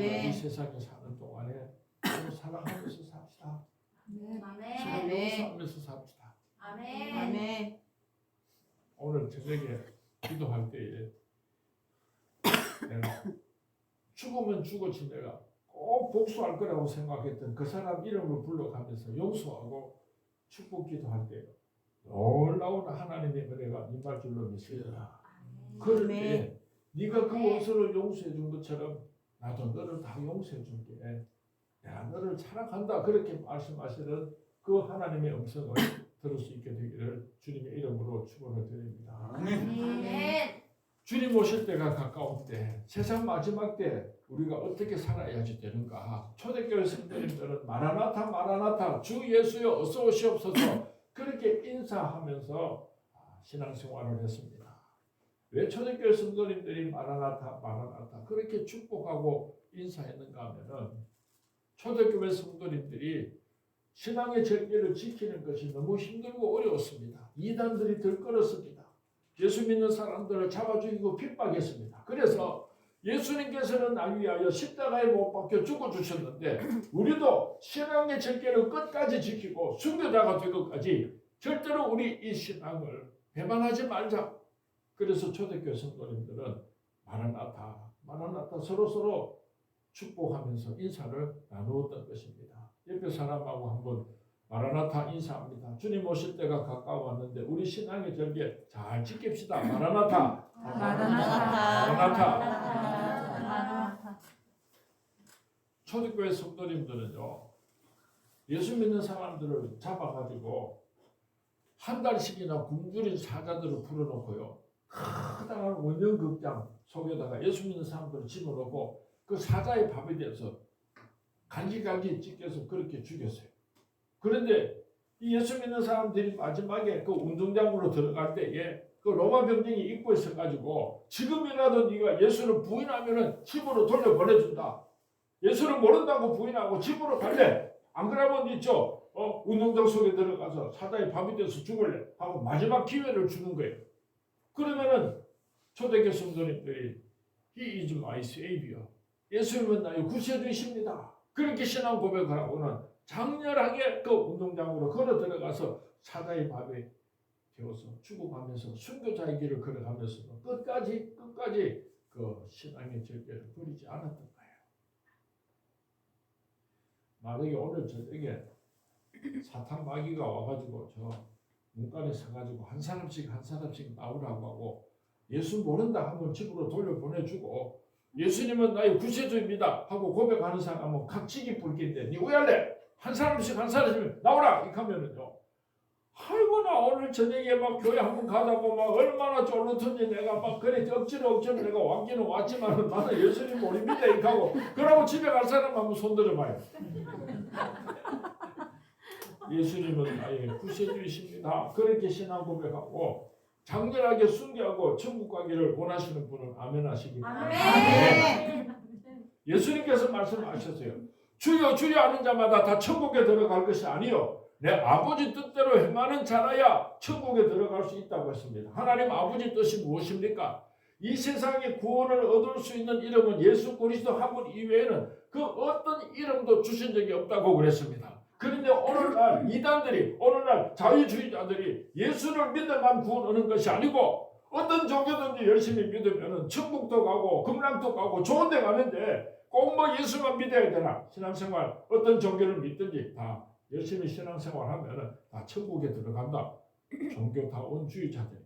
우리가 이 세상에 사는 동안에 서로 사랑하면서 삽시다. 서로 용서하면서 삽시다. 아멘. 오늘 저녁에 기도할 때에 내가 죽으면 죽었지 내가 꼭 복수할 거라고 생각했던 그 사람 이름을 불러가면서 용서하고 축복 기도할 때 놀라운 하나님의 은혜가 임할 줄로 믿습니다. 그럴 때 네가 그 원수를 용서해 준 것처럼 나도 너를 다 용서해 줄게. 내가 너를 사랑한다. 그렇게 말씀하시는 그 하나님의 음성을 들을 수 있게 되기를 주님의 이름으로 축원을 드립니다. 아멘. 주님 오실 때가 가까운 때, 세상 마지막 때 우리가 어떻게 살아야지 되는가? 초대교회 성도님들은 마라나타 마라나타 주 예수여 어서 오시옵소서 그렇게 인사하면서 신앙생활을 했습니다. 왜 초대교회 성도님들이 마라나타 마라나타 그렇게 축복하고 인사했는가 하면은 초대교회 성도님들이 신앙의 절개를 지키는 것이 너무 힘들고 어려웠습니다. 이단들이 들끓었습니다. 예수 믿는 사람들을 잡아 죽이고 핍박했습니다. 그래서 예수님께서는 날 위하여 십자가에 못 박혀 죽어주셨는데 우리도 신앙의 절개를 끝까지 지키고 순교자가 되기까지 절대로 우리 이 신앙을 배반하지 말자. 그래서 초대교회 성도님들은 마라나타 마라나타 서로서로 축복하면서 인사를 나누었던 것입니다. 옆에 사람하고 한번 마라나타 인사합니다. 주님 오실 때가 가까웠는데 우리 신앙의 절개 잘 지킵시다. 마라나타 마라나타. 초대교회 성도님들은요 예수 믿는 사람들을 잡아가지고 한 달씩이나 굶주린 사자들을 불어놓고요 커다란 원형극장 속에다가 예수 믿는 사람들을 집어넣고 그 사자의 밥에 대해서 간질간질 찢겨서 그렇게 죽였어요. 그런데 이 예수 믿는 사람들이 마지막에 그 운동장으로 들어갈 때에 그 로마 병정이 입고 있어가지고 지금이라도 네가 예수를 부인하면은 집으로 돌려보내준다. 예수를 모른다고 부인하고 집으로 갈래. 안 그러면 있죠. 운동장 속에 들어가서 사자의 밥이 돼서 죽을래 하고 마지막 기회를 주는 거예요. 그러면은 초대교회 성도님들이 He is my Savior. 예수님은 나의 구세주이십니다. 그렇게 신앙 고백을 하고는 장렬하게 그 운동장으로 걸어 들어가서 사자의 밥에 태워서 죽어가면서 순교자의 길을 걸어가면서 끝까지 그 신앙의 절개를 버리지 않았던 거예요. 만약에 오늘 저녁에 사탄 마귀가 와가지고 저 문간에 서가지고 한 사람씩 나오라고 하고 예수 모른다 하면 집으로 돌려보내주고 예수님은 나의 구세주입니다 하고 고백하는 사람은 각지기 불기인데 니 왜 할래? 한 사람씩 나오라 이렇게 하면은요 아이고 나 오늘 저녁에 막 교회 한번 가자고 막 얼마나 쫄르던지 내가 막 그래 억지로 내가 왔기는 왔지만 나는 예수님 모릅니다 이렇게 하고 그러고 집에 갈 사람 한번 손들어봐요. 예수님은 나의 구세주이십니다. 그렇게 신앙 고백하고 장렬하게 순교하고 천국 가기를 원하시는 분은 아멘 하시기 바랍니다. 예수님께서 말씀하셨어요. 주여 주여 하는 자마다 다 천국에 들어갈 것이 아니요 내 아버지 뜻대로 행하는 자라야 천국에 들어갈 수 있다고 했습니다. 하나님 아버지 뜻이 무엇입니까? 이 세상에 구원을 얻을 수 있는 이름은 예수 그리스도 한 분 이외에는 그 어떤 이름도 주신 적이 없다고 그랬습니다. 그런데 오늘날 이단들이 오늘날 자유주의자들이 예수를 믿어만 구원 얻는 것이 아니고 어떤 종교든지 열심히 믿으면 천국도 가고 금랑도 가고 좋은 데 가는데 꼭 뭐 예수만 믿어야 되나? 신앙생활 어떤 종교를 믿든지 다 열심히 신앙생활하면 다 천국에 들어간다. 종교다원주의자들입니다.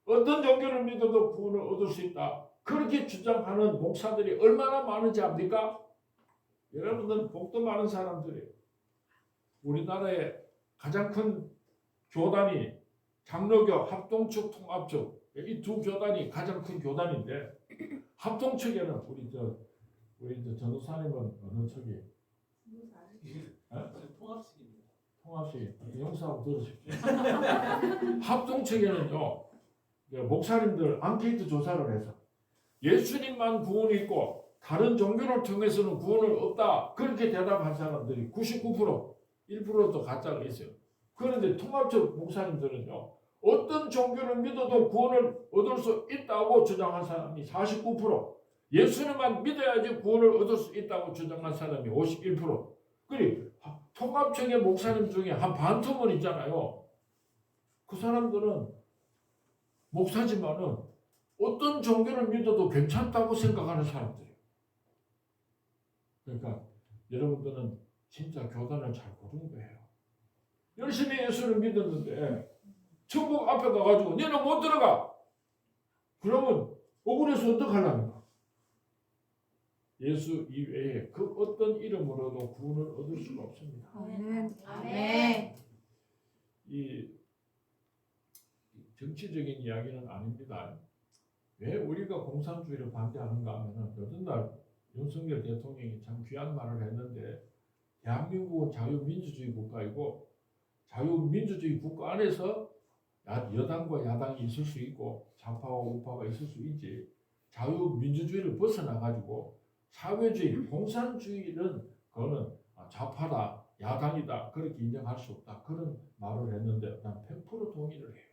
어떤 종교를 믿어도 구원을 얻을 수 있다. 그렇게 주장하는 목사들이 얼마나 많은지 압니까? 여러분들은 복도 많은 사람들이에요. 우리나라의 가장 큰 교단이 장로교 합동측 통합측 이 두 교단이 가장 큰 교단인데 합동측에는 우리 전도사님은 어느 측이에요? 통합식입니다. 통합식 영사하고 들으십시오. 합동측에는요 목사님들 앙케이트 조사를 해서 예수님만 구원이 있고 다른 종교를 통해서는 구원을 없다. 그렇게 대답한 사람들이 99%, 1%도 가짜가 있어요. 그런데 통합적 목사님들은요. 어떤 종교를 믿어도 구원을 얻을 수 있다고 주장한 사람이 49%, 예수님만 믿어야지 구원을 얻을 수 있다고 주장한 사람이 51%. 그리고 통합청의 목사님 중에 한 반토막 있잖아요. 그 사람들은 목사지만은 어떤 종교를 믿어도 괜찮다고 생각하는 사람들이에요. 그러니까 여러분들은 진짜 교단을 잘 고른 거예요. 열심히 예수를 믿었는데 천국 앞에 가가지고 너는 못 들어가. 그러면 억울해서 어떡하려는가? 예수 이외에 그 어떤 이름으로도 구원을 얻을 수가 없습니다. 아멘. 이 정치적인 이야기는 아닙니다. 왜 우리가 공산주의를 반대하는가 하면은 어떤 날 윤석열 대통령이 참 귀한 말을 했는데 대한민국은 자유민주주의 국가이고 자유민주주의 국가 안에서 여당과 야당이 있을 수 있고 좌파와 우파가 있을 수 있지 자유민주주의를 벗어나가지고 사회주의, 공산주의는 그거는 좌파다, 야당이다 그렇게 인정할 수 없다 그런 말을 했는데 난 100% 동의를 해요.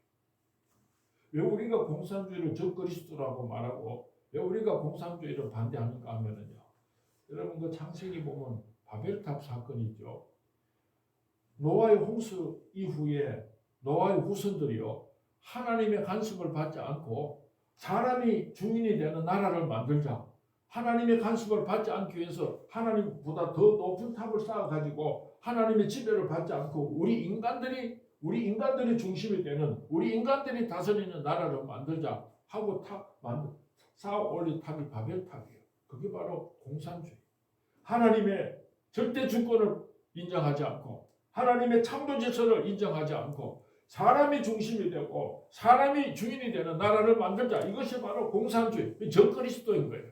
왜 우리가 공산주의를 적그리스도라고 말하고 왜 우리가 공산주의를 반대하는가 하면은요. 여러분 그 창세기 보면 바벨탑 사건이 있죠. 노아의 홍수 이후에 노아의 후손들이요. 하나님의 간섭을 받지 않고 사람이 주인이 되는 나라를 만들자. 하나님의 간섭을 받지 않기 위해서 하나님보다 더 높은 탑을 쌓아가지고 하나님의 지배를 받지 않고 우리 인간들이 중심이 되는 우리 인간들이 다스리는 나라를 만들자 하고 쌓아 올린 탑이 바벨탑이에요. 그게 바로 공산주의. 하나님의 절대 주권을 인정하지 않고 하나님의 창조 질서를 인정하지 않고 사람이 중심이 되고 사람이 주인이 되는 나라를 만들자. 이것이 바로 공산주의, 적그리스도인 거예요.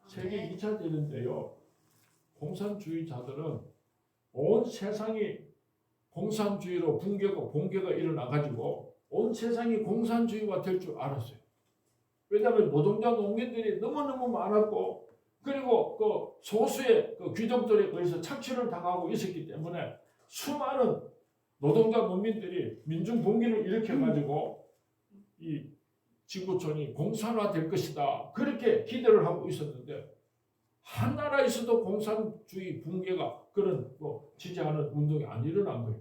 세계 2차 대전 때요. 공산주의자들은 온 세상이 공산주의로 붕괴가 일어나가지고 온 세상이 공산주의가 될 줄 알았어요. 왜냐하면 노동자 농민들이 너무너무 많았고 그리고 그 소수의 그 귀족들에 의해서 착취를 당하고 있었기 때문에 수많은 노동자 농민들이 민중 봉기를 일으켜가지고 이 지구촌이 공산화될 것이다. 그렇게 기대를 하고 있었는데 한 나라에서도 공산주의 붕괴가 그런 지지하는 운동이 안 일어난 거예요.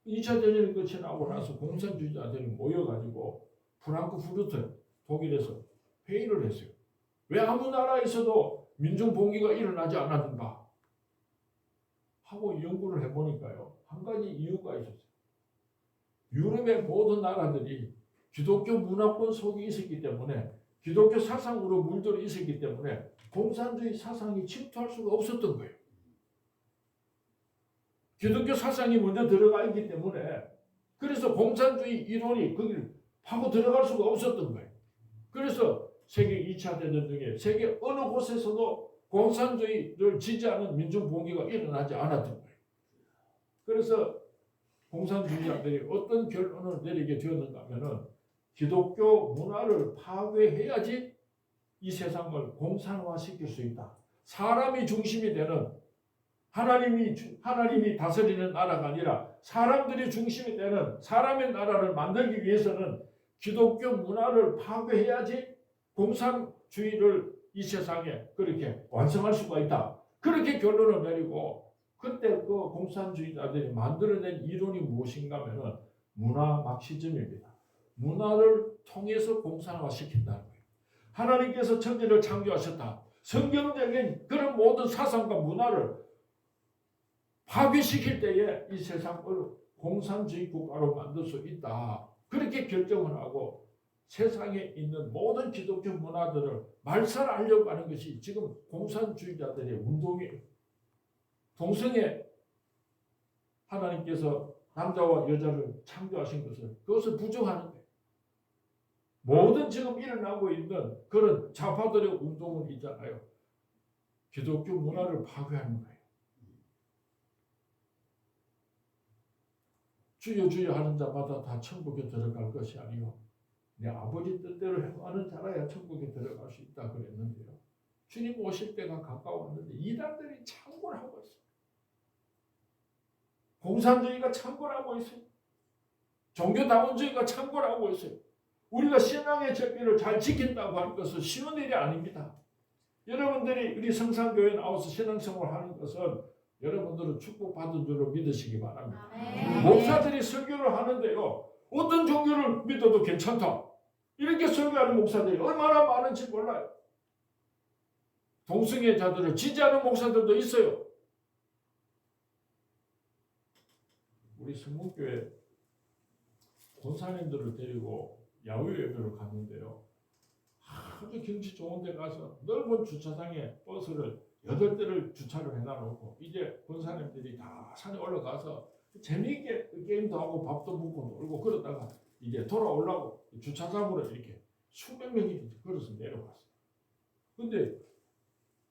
2차 대전이 끝이 나고 나서 공산주의자들이 모여가지고 프랑크푸르트 독일에서 회의를 했어요. 왜 아무 나라에서도 민중 봉기가 일어나지 않았는가 하고 연구를 해보니까요. 한 가지 이유가 있었어요. 유럽의 모든 나라들이 기독교 문화권 속에 있었기 때문에 기독교 사상으로 물들어 있었기 때문에 공산주의 사상이 침투할 수가 없었던 거예요. 기독교 사상이 먼저 들어가 있기 때문에 그래서 공산주의 이론이 거기를 파고 들어갈 수가 없었던 거예요. 그래서 세계 2차 대전 중에 세계 어느 곳에서도 공산주의를 지지하는 민중봉기가 일어나지 않았던 거예요. 그래서 공산주의자들이 어떤 결론을 내리게 되었는가 하면은 기독교 문화를 파괴해야지 이 세상을 공산화시킬 수 있다. 사람이 중심이 되는 하나님이 다스리는 나라가 아니라 사람들이 중심이 되는 사람의 나라를 만들기 위해서는 기독교 문화를 파괴해야지 공산주의를 이 세상에 그렇게 완성할 수가 있다. 그렇게 결론을 내리고 그때 그 공산주의자들이 만들어낸 이론이 무엇인가 하면은 문화 막시즘입니다. 문화를 통해서 공산화시킨다는 거예요. 하나님께서 천지를 창조하셨다. 성경적인 그런 모든 사상과 문화를 파괴시킬 때에 이 세상을 공산주의 국가로 만들 수 있다. 그렇게 결정을 하고 세상에 있는 모든 기독교 문화들을 말살하려고 하는 것이 지금 공산주의자들의 운동이에요. 동성애 하나님께서 남자와 여자를 창조하신 그것을 부정하는 거예요. 모든 지금 일어나고 있는 그런 좌파들의 운동은 있잖아요. 기독교 문화를 파괴하는 거예요. 주여 주여 하는 자마다 다 천국에 들어갈 것이 아니요 내 아버지 뜻대로 행하는 자라야 천국에 들어갈 수 있다 그랬는데요. 주님 오실 때가 가까웠는데 이단들이 창궐 하고 있어요. 공산주의가 창궐하고 있어요. 종교다원주의가 창궐하고 있어요. 우리가 신앙의 절기를 잘 지킨다고 하는 것은 쉬운 일이 아닙니다. 여러분들이 우리 성산교회 나와서 신앙생활 하는 것은 여러분들은 축복받은 줄로 믿으시기 바랍니다. 목사들이 설교를 하는데요, 어떤 종교를 믿어도 괜찮다 이렇게 설교하는 목사들이 얼마나 많은지 몰라요. 동성애자들을 지지하는 목사들도 있어요. 우리 성문교회 권사님들을 데리고 야외 예배를 갔는데요, 아주 경치 좋은 데 가서 넓은 주차장에 버스를 8대를 주차를 해놔놓고 이제 권사님들이 다 산에 올라가서 재미있게 게임도 하고 밥도 먹고 놀고 그러다가 이제 돌아오려고 주차장으로 이렇게 수백 명이 걸어서 내려갔어요. 근데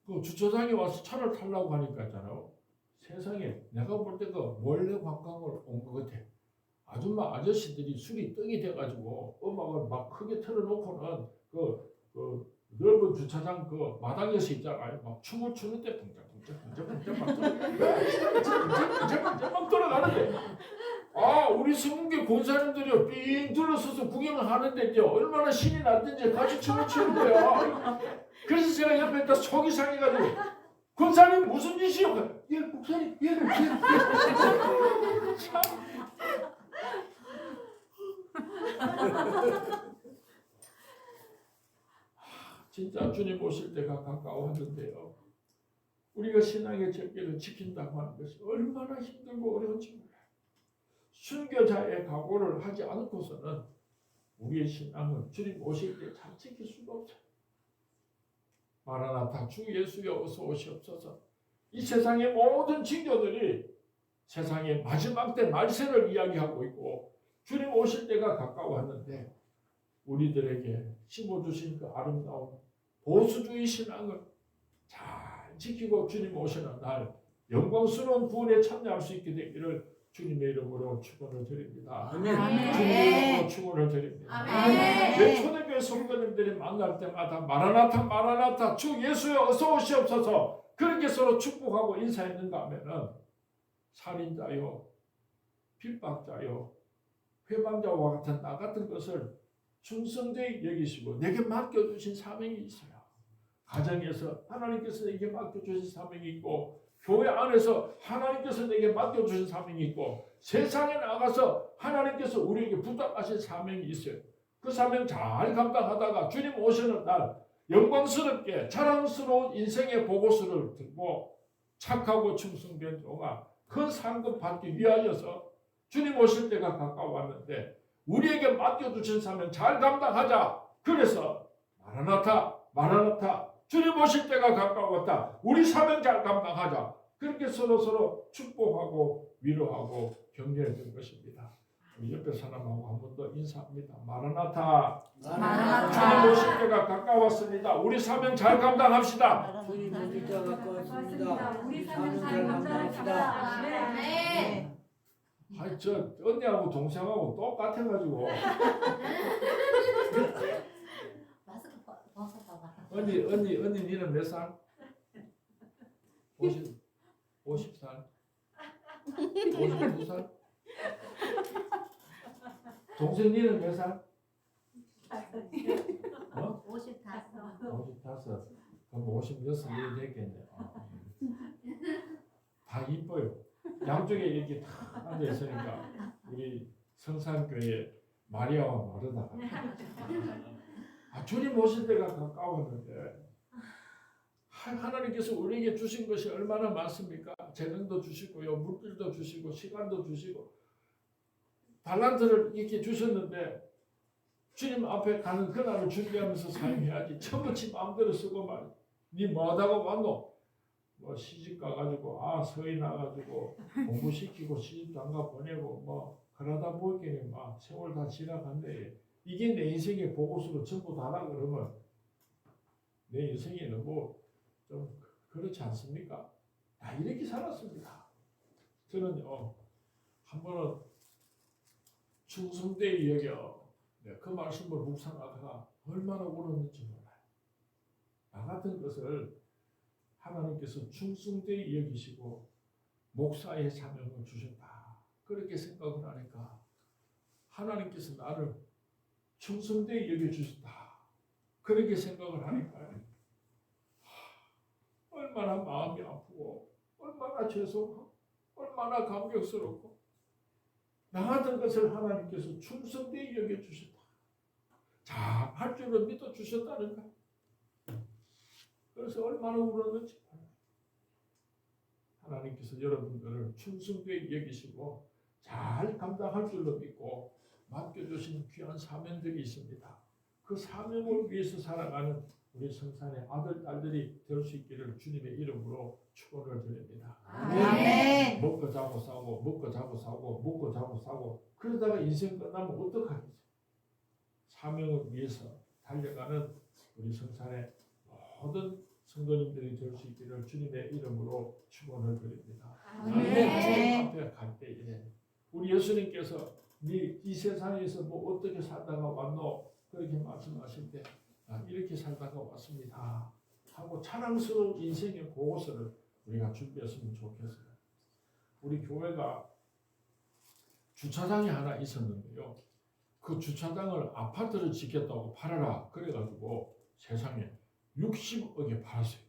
그 주차장에 와서 차를 타려고 하니까 있잖아요, 세상에 내가 볼 때 그 몰래 관광을 온 것 같아. 아줌마 아저씨들이 술이 떡이 돼가지고 음악을 막 크게 틀어놓고는 그 넓은 주차장 그 마당에서 있잖아요, 막 춤을 추는데 막 돌아가는데, 아 우리 성문교 권사님들이 삥 둘러서서 구경을 하는데 이제 얼마나 신이 났든지 같이 춤을 추는 거야. 그래서 제가 옆에 딱 속이 상해가지고, 권사님 무슨 짓이요? 예 목사님 예. 참. 진짜 주님 오실 때가 가까웠는데요, 우리가 신앙의 절기를 지킨다고 하는 것이 얼마나 힘들고 어려운지 몰라요. 순교자의 각오를 하지 않고서는 우리의 신앙은 주님 오실 때 잘 지킬 수가 없어요. 마라나타 주 예수여 어서 오시옵소서. 이 세상의 모든 징조들이 세상의 마지막 때 말세를 이야기하고 있고 주님 오실 때가 가까웠는데 우리들에게 심어주신 그 아름다운 보수주의 신앙을 잘 지키고 주님 오시는 날 영광스러운 구원에 참여할 수 있게 되기를 주님의 이름으로 축원을 드립니다. 주님의 이름으로 축원을 드립니다. 내 초대교회 성도님들이 만날 때마다 마라나타 마라나타 주 예수여 어서 오시옵소서 그렇게 서로 축복하고 인사했는가 하면은 살인자요 핍박자요 회방자와 같은 나 같은 것을 충성되이 여기시고 내게 맡겨주신 사명이 있어요. 가정에서 하나님께서 내게 맡겨주신 사명이 있고 교회 안에서 하나님께서 내게 맡겨주신 사명이 있고 세상에 나가서 하나님께서 우리에게 부탁하신 사명이 있어요. 그 사명 잘 감당하다가 주님 오시는 날 영광스럽게 자랑스러운 인생의 보고서를 들고 착하고 충성된 종아 큰 상급 받기 위하여서 주님 오실 때가 가까웠는데 우리에게 맡겨주신 사명 잘 감당하자. 그래서 마라나타 마라나타 주님 오실 때가 가까웠다. 우리 사명 잘 감당하자. 그렇게 서로 축복하고 위로하고 격려했던 것입니다. 우리 옆에 사람하고 한 번 더 인사합니다. 마라나타 주님 오실 때가 가까웠습니다. 우리 사명 잘 감당합시다. 주님 오실 때가 가까웠습니다. 우리 사명 잘 감당합시다. 네. 아니 저 언니하고 동생하고 똑같아가지고 마스크 벗어봐봐. 언니 니는 몇 살? 50살? 52살? 동생 니는 몇 살? 55. 55. 그럼 56 이렇게 됐겠네. 다 이뻐요. 양쪽에 이렇게 다 앉아 있으니까 우리 성산교회 마리아와 마르다. 주님 오실 때가 가까웠는데 하나님께서 우리에게 주신 것이 얼마나 많습니까? 재능도 주시고요, 물질도 주시고, 시간도 주시고, 달란트를 이렇게 주셨는데 주님 앞에 가는 그날을 준비하면서 사용해야지. 처음부터 마음대로 쓰고 말이야. 니 뭐하다가 왔노? 뭐 시집 가가지고 서희 나가지고 공부시키고 시집 장가 보내고 뭐 그러다 보니까 막 세월 다 지나간대. 이게 내 인생의 보고서로 전부 다라 그러면 내 인생에는 뭐 좀 그렇지 않습니까? 다 이렇게 살았습니다. 저는요 한 번은 충성되이 여겨 그 말씀을 묵상하다가 얼마나 울었는지 몰라요. 나 같은 것을 하나님께서 충성되이 여기시고 목사의 사명을 주셨다. 그렇게 생각을 하니까 하나님께서 나를 충성되게 여겨주셨다. 그렇게 생각을 하니까요. 얼마나 마음이 아프고 얼마나 죄송하고 얼마나 감격스럽고 나하던 것을 하나님께서 충성되게 여겨주셨다. 잘 할 줄을 믿어주셨다는가. 그래서 얼마나 울었는지 하나님께서 여러분들을 충성되게 여기시고 잘 감당할 줄로 믿고 맡겨주신 귀한 사명들이 있습니다. 그 사명을 위해서 살아가는 우리 성산의 아들, 딸들이 될 수 있기를 주님의 이름으로 축원을 드립니다. 아멘. 먹고 자고 싸고 먹고 자고 싸고 먹고 자고 싸고 그러다가 인생 끝나면 어떡하겠어요? 사명을 위해서 달려가는 우리 성산의 모든 성도님들이 될 수 있기를 주님의 이름으로 축원을 드립니다. 아멘. 앞에 갈 때에 우리 예수님께서 이 세상에서 뭐 어떻게 살다가 왔노 그렇게 말씀하실 때 이렇게 살다가 왔습니다 하고 자랑스러운 인생의 그것을 우리가 준비했으면 좋겠어요. 우리 교회가 주차장이 하나 있었는데요. 그 주차장을 아파트를 짓겠다고 팔아라 그래가지고 세상에 60억에 팔았어요.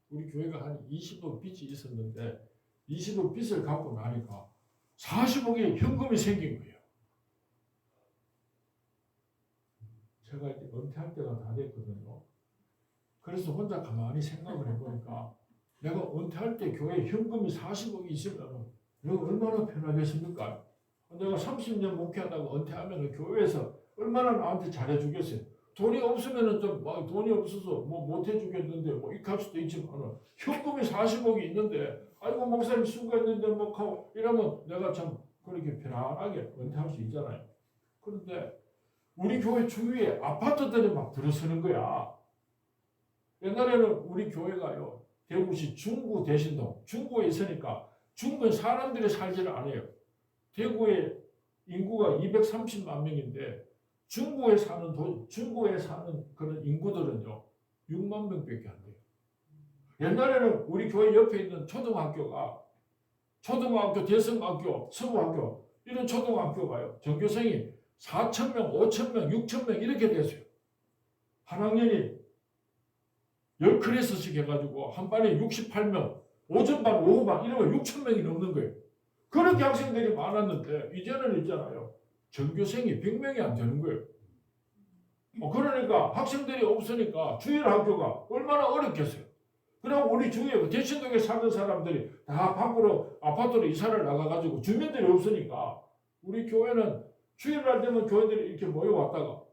우리 교회가 한 20억 빚이 있었는데 20억 빚을 갚고 나니까 40억의 현금이 생긴 거예요. 제가 이제 은퇴할 때가 다 됐거든요. 그래서 혼자 가만히 생각을 해보니까 내가 은퇴할 때 교회에 현금이 40억이 있으면 내가 얼마나 편하겠습니까? 내가 30년 목회하다가 은퇴하면 교회에서 얼마나 나한테 잘해주겠어요. 돈이 없으면 좀 돈이 없어서 뭐 못해주겠는데 뭐 이할 수도 있지만 현금이 40억이 있는데 아이고 목사님 수고했는데 뭐 하고 이러면 내가 참 그렇게 편안하게 은퇴할 수 있잖아요. 그런데 우리 교회 주위에 아파트들이 막 들어서는 거야. 옛날에는 우리 교회가요 대구시 중구 대신동 중구에 있으니까 중구에 사람들이 살지를 않아요. 대구의 인구가 230만 명인데 중구에 사는 그런 인구들은요 6만 명밖에 안 돼요. 옛날에는 우리 교회 옆에 있는 초등학교가 초등학교, 대성학교, 서부학교 이런 초등학교가요 전교생이 4,000명, 5,000명, 6,000명 이렇게 됐어요. 한 학년이 10클래스씩 해가지고 한 반에 68명, 오전반, 오후반 이러면 6,000명이 넘는 거예요. 그렇게 학생들이 많았는데 이제는 있잖아요. 전교생이 100명이 안 되는 거예요. 그러니까 학생들이 없으니까 주일 학교가 얼마나 어렵겠어요. 그럼 우리 주위에 대신동에 사는 사람들이 다 밖으로 아파트로 이사를 나가가지고 주민들이 없으니까 우리 교회는 주일날 되면 교회들이 이렇게 모여왔다가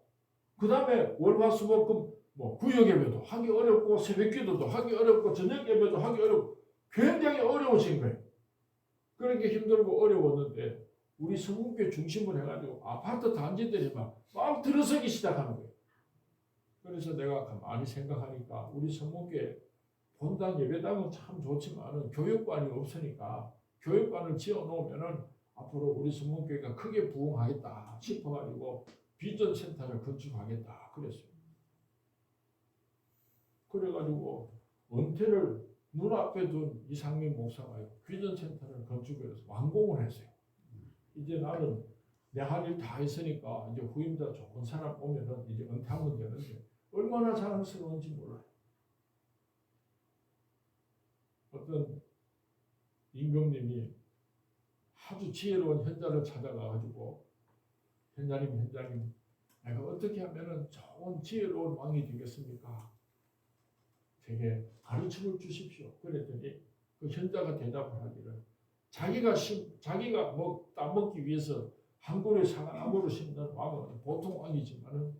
그 다음에 월화수목금 뭐 구역 예배도 하기 어렵고 새벽기도도 하기 어렵고 저녁 예배도 하기 어렵고 굉장히 어려워진 거예요. 그렇게 힘들고 어려웠는데 우리 성문교 중심으로 해가지고 아파트 단지들이 막 들어서기 시작하는 거예요. 그래서 내가 가만히 생각하니까 우리 성문교에 본당 예배당은 참 좋지만은 교육관이 없으니까 교육관을 지어놓으면은 앞으로 우리 성문교회가 크게 부흥하겠다 싶어가지고 비전 센터를 건축하겠다 그랬어요. 그래가지고 은퇴를 눈앞에 둔 이상민 목사가요 비전 센터를 건축해서 완공을 했어요. 이제 나는 내 할 일 다 했으니까 이제 후임자 좋은 사람 오면은 이제 은퇴하면 되는데 얼마나 자랑스러운지 몰라요. 어떤 임금님이 아주 지혜로운 현자를 찾아가가지고 현자님 내가 어떻게 하면은 좋은 지혜로운 왕이 되겠습니까? 제게 가르침을 주십시오. 그랬더니 그 현자가 대답을 하기를 자기가 뭐 따먹기 위해서 한 그루의 사과나무를 심는 왕은 보통 왕이지만은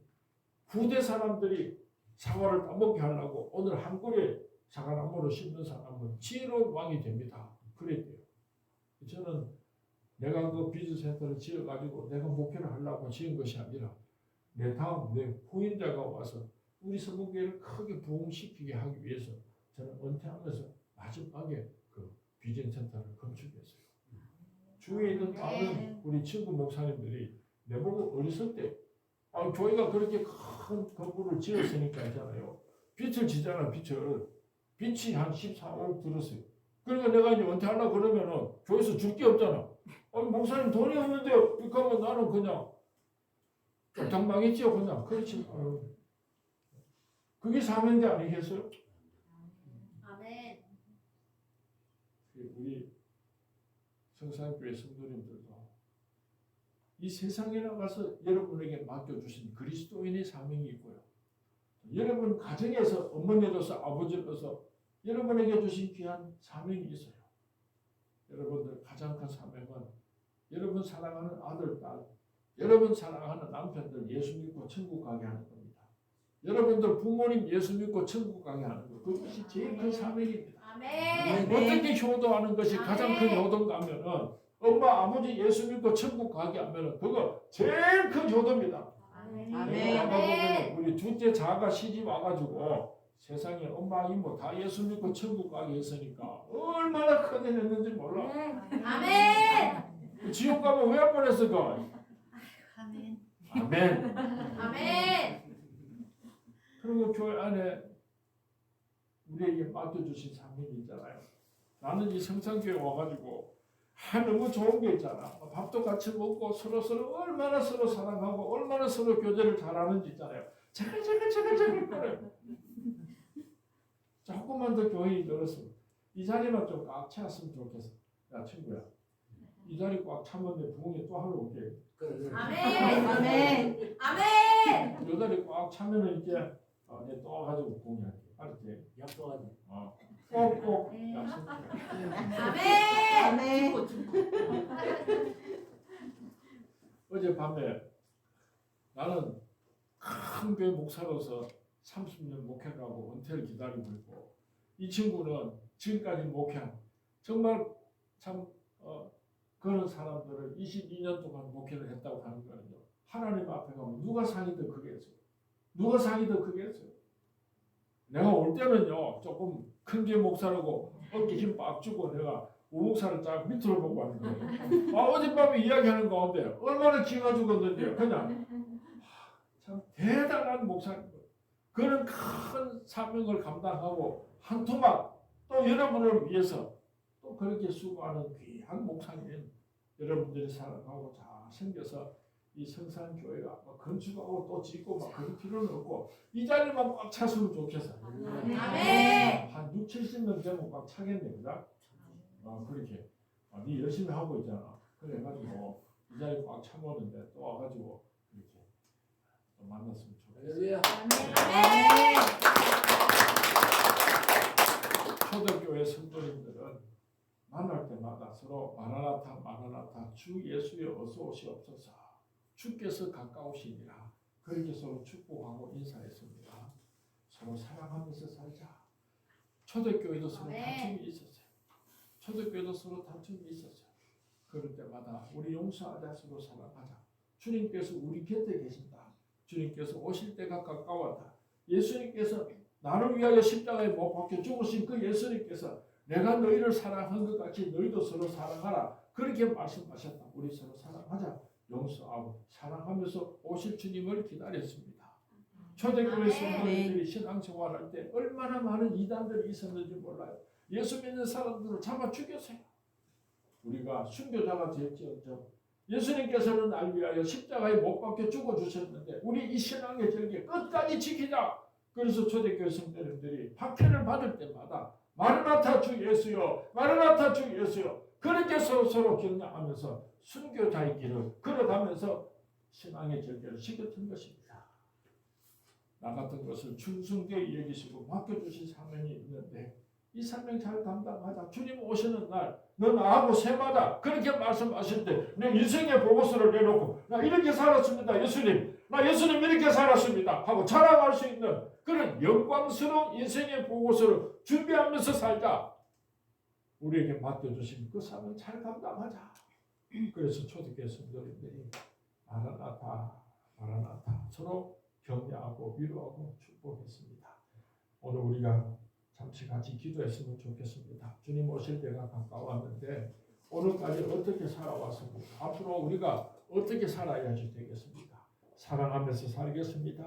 후대 사람들이 사과를 따먹게 하려고 오늘 한 그루의 사과나무를 심는 사람은 지혜로운 왕이 됩니다. 그랬대요. 저는 내가 그 비즈센터를 지어가지고 내가 목회를 하려고 지은 것이 아니라 내 다음 내 후임자가 와서 우리 성문교회를 크게 부흥시키게 하기 위해서 저는 은퇴하면서 마지막에 그 비전센터를 건축했어요. 주위에 있는 다른 우리 친구 목사님들이 내보고 어렸을 때 교회가 그렇게 큰 건물을 지었으니까 있잖아요. 빛을 지잖아. 빛이 한 14억 들었어요. 그러니까 내가 이제 은퇴하려고 그러면은 교회에서 줄 게 없잖아. 목사님 돈이 없는데 이렇게 하면 나는 그냥 교통 망했지요 그냥. 그렇지. 그게 사명이 아니겠어요? 아멘. 우리 성산교회 성도님들도 이 세상에 나가서 여러분에게 맡겨주신 그리스도인의 사명이 있고요. 여러분 가정에서 어머니로서 아버지로서 여러분에게 주신 귀한 사명이 있어요. 여러분들 가장 큰 사명은 여러분 사랑하는 아들, 딸, 여러분 사랑하는 남편들 예수 믿고 천국 가게 하는 겁니다. 여러분들 부모님 예수 믿고 천국 가게 하는 것, 그것이 제일 큰 사명입니다. 아멘. 어떻게 효도하는 것이 가장 큰 효도인가 하면은 엄마 아버지 예수 믿고 천국 가게 하면은 그거 제일 큰 효도입니다. 아멘. 아멘. 아까 보면 우리 둘째 자가 시집 와가지고 세상에 엄마 이모 다 예수 믿고 천국 가게 했으니까 얼마나 큰 일 했는지 몰라. 아멘. 지옥 가면 왜 안 보냈을까? 아멘. 아멘. 아멘. 그리고 교회 안에 우리에게 맡겨주신 사명이 있잖아요. 나는 이 성산교회 와가지고 너무 좋은 게 있잖아. 밥도 같이 먹고 서로 얼마나 서로 사랑하고 얼마나 서로 교제를 잘하는지 있잖아요. 제글 거려. 조금만 더 교회에 늘었으면 이 자리만 좀 꽉 채웠으면 좋겠어. 야 친구야, 이 자리 꽉 차면 내 부흥이 또 하러 올게. 아멘. 아멘. 아멘. 이 자리 꽉 차면은 이제 내가 또 와가지고 부흥할게. 알았지? 약속하지. 꼭 약속해. 아멘. 아멘. 어젯밤에 나는 큰 교회 목사로서 30년 목회하고 은퇴를 기다리고 있고 이 친구는 지금까지 목회한 정말 참 그런 사람들을 22년 동안 목회를 했다고 하는 거는요. 하나님 앞에 가면 누가 상이 더 크게 했어요? 누가 상이 더 크게 했어요? 내가 올 때는요 조금 큰 교회 목사라고 어깨 힘 빡 주고 내가 우목사를 쫙 밑으로 보고 왔는데 어젯밤에 이야기하는 가운데 얼마나 기가 죽었는지 그냥 참 대단한 목사님. 그런 큰 사명을 감당하고 한 토막 또 여러분을 위해서 또 그렇게 수고하는 귀한 목사님 여러분들이 사랑하고 잘 생겨서 이 성산교회가 막 건축하고 또 짓고 막 그럴 필요는 없고 이 자리만 꽉 찼으면 좋겠어. 아멘. 한 6, 70명 되면 꽉 차겠네. 그죠? 그렇게 네 열심히 하고 있잖아. 그래가지고 이 자리 꽉 차보는데 또 와가지고 이렇게 또 만났으면 좋겠어. 할렐루야. 아멘. 초대교회 성도님들은 만날 때마다 서로 마라나타 마라나타 주 예수여 어서 오시옵소서 주께서 가까우시니라 그렇게 서로 축복하고 인사했습니다. 서로 사랑하면서 살자. 초대교회도 서로 다툼이 있었어요. 초대교회도 서로 다툼이 있었어요. 그럴 때마다 우리 용서하자 서로 사랑하자. 주님께서 우리 곁에 계신다. 주님께서 오실 때가 가까웠다. 예수님께서 나를 위하여 십자가에 못 박혀 죽으신 그 예수님께서 내가 너희를 사랑한 것 같이 너희도 서로 사랑하라. 그렇게 말씀하셨다. 우리 서로 사랑하자. 용서하고 사랑하면서 오실 주님을 기다렸습니다. 초대교회 성도님들이 신앙생활할 때 얼마나 많은 이단들이 있었는지 몰라요. 예수 믿는 사람들을 잡아 죽였어요. 우리가 순교자가 될지언정 예수님께서는 날 위하여 십자가에 못 박혀 죽어주셨는데 우리 이 신앙의 절개 끝까지 지키자. 그래서 초대교회 성도님들이 박해를 받을 때마다 마르나타 주 예수여 마르나타 주 예수여 그렇게 서로 격려하면서 순교자의 길을 걸어가면서 신앙의 절개를 시켰던 것입니다. 나 같은 것을 충성되게 여기시고 맡겨주신 사명이 있는데 이 사명 잘 감당하자. 주님 오시는 날 너 나하고 세마다 그렇게 말씀하실 때 내 인생의 보고서를 내놓고 나 이렇게 살았습니다. 예수님 나 예수님 이렇게 살았습니다 하고 자랑할 수 있는 그런 영광스러운 인생의 보고서를 준비하면서 살자. 우리에게 맡겨주신 그 사명 잘 감당하자. 그래서 초대교회 성도님들이 마라나타 마라나타 서로 격려하고 위로하고 축복했습니다. 오늘 우리가 잠시 같이 기도했으면 좋겠습니다. 주님 오실 때가 가까웠는데 오늘까지 어떻게 살아왔습니까? 앞으로 우리가 어떻게 살아야지 되겠습니까? 사랑하면서 살겠습니다.